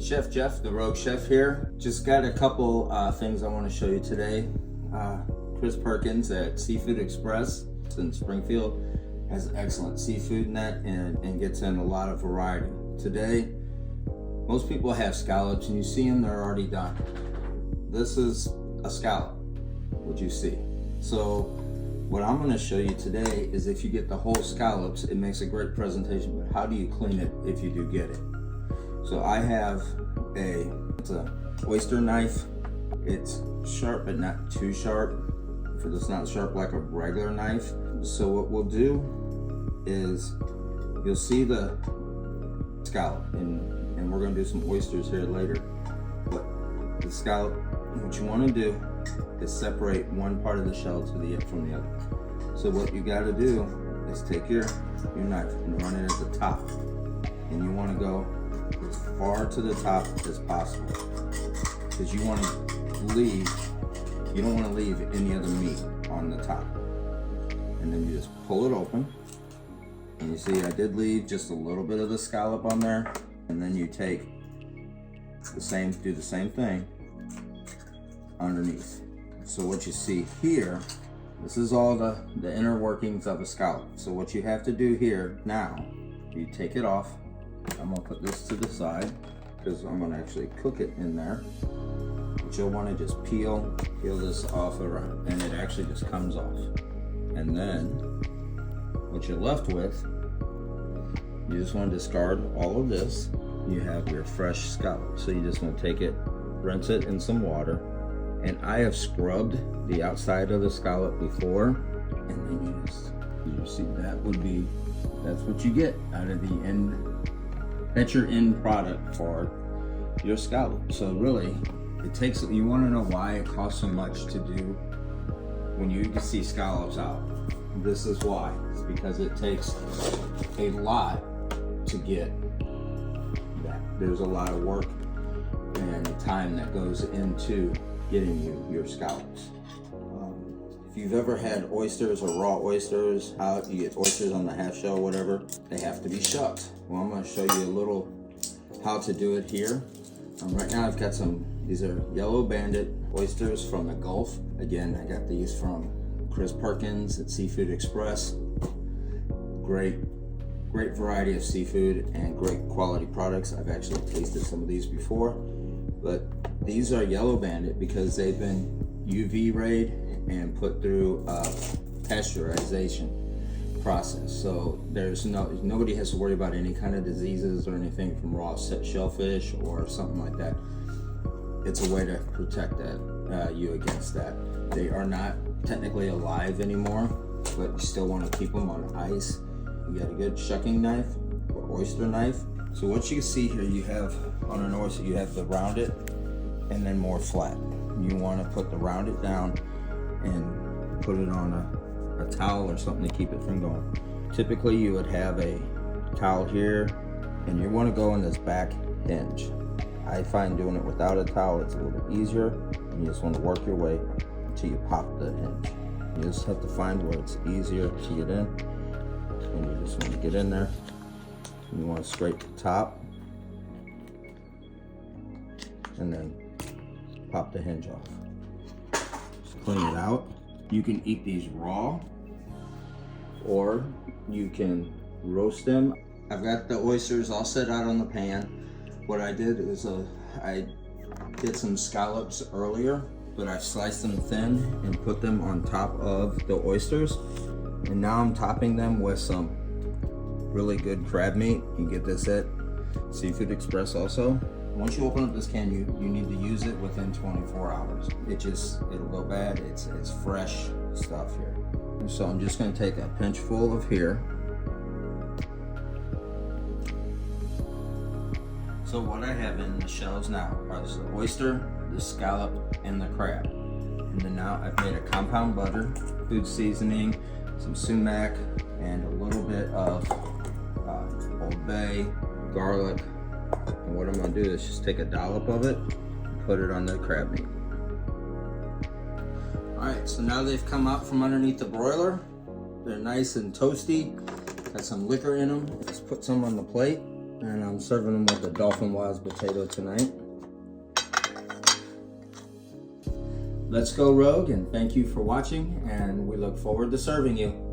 Chef Jeff, the Rogue Chef here. Just got a couple things I want to show you today. Chris Perkins at Seafood Express in Springfield has excellent seafood in that and gets in a lot of variety. Today, most people have scallops and you see them, they're already done. This is a scallop, what you see. So what I'm going to show you today is if you get the whole scallops, it makes a great presentation, but how do you clean it if you do get it? So I have it's a oyster knife. It's sharp but not too sharp. It's not sharp like a regular knife. So what we'll do is you'll see the scallop and we're going to do some oysters here later. But the scallop, what you want to do is separate one part of the shell from the other. So what you got to do is take your knife and run it at the top, and you want to go as far to the top as possible because you don't want to leave any other meat on the top. And then you just pull it open, and you see I did leave just a little bit of the scallop on there. And then you take do the same thing underneath. So what you see here, this is all the inner workings of a scallop. So what you have to do here now, you take it off. I'm gonna put this to the side because I'm gonna actually cook it in there. But you'll want to just peel this off around, and it actually just comes off. And then what you're left with, you just want to discard all of this. You have your fresh scallop. So you just want to take it, rinse it in some water. And I have scrubbed the outside of the scallop before, and then you see that's what you get out of the end. That's your end product for your scallop. So really, you want to know why it costs so much to do when you see scallops out. This is why. It's because it takes a lot to get that. There's a lot of work and time that goes into getting your scallops. If you've ever had oysters or raw oysters, how you get oysters on the half shell, whatever, they have to be shucked. Well, I'm going to show you a little how to do it here. Right now I've got these are yellow banded oysters from the Gulf. Again, I got these from Chris Perkins at Seafood Express. Great variety of seafood and great quality products. I've actually tasted some of these before, but these are yellow banded because they've been UV rayed and put through a pasteurization process. So nobody has to worry about any kind of diseases or anything from raw shellfish or something like that. It's a way to protect you against that. They are not technically alive anymore, but you still want to keep them on ice. You got a good shucking knife or oyster knife. So what you can see here, you have on an oyster, you have the rounded and then more flat. You want to put the rounded down and put it on a towel or something to keep it from going. Typically you would have a towel here, and you want to go in this back hinge. I find doing it without a towel, it's a little easier, and you just want to work your way until you pop the hinge. You just have to find where it's easier to get in, and you just want to get in there. And you want to scrape the top, and then pop the hinge off. Just clean it out. You can eat these raw, or you can roast them. I've got the oysters all set out on the pan. What I did is I did some scallops earlier, but I sliced them thin and put them on top of the oysters. And now I'm topping them with some really good crab meat. You can get this at Seafood Express also. Once you open up this can, you need to use it within 24 hours. It'll go bad. It's fresh stuff here. So I'm just going to take a pinch full of here. So what I have in the shells now are the oyster, the scallop, and the crab. And then now I've made a compound butter, food seasoning, some sumac, and a little bit of Old Bay, garlic. And what I'm going to do is just take a dollop of it and put it on the crab meat. Alright, so now they've come out from underneath the broiler. They're nice and toasty. Got some liquor in them. Just put some on the plate. And I'm serving them with the Dolphin Wise potato tonight. Let's go rogue, and thank you for watching, and we look forward to serving you.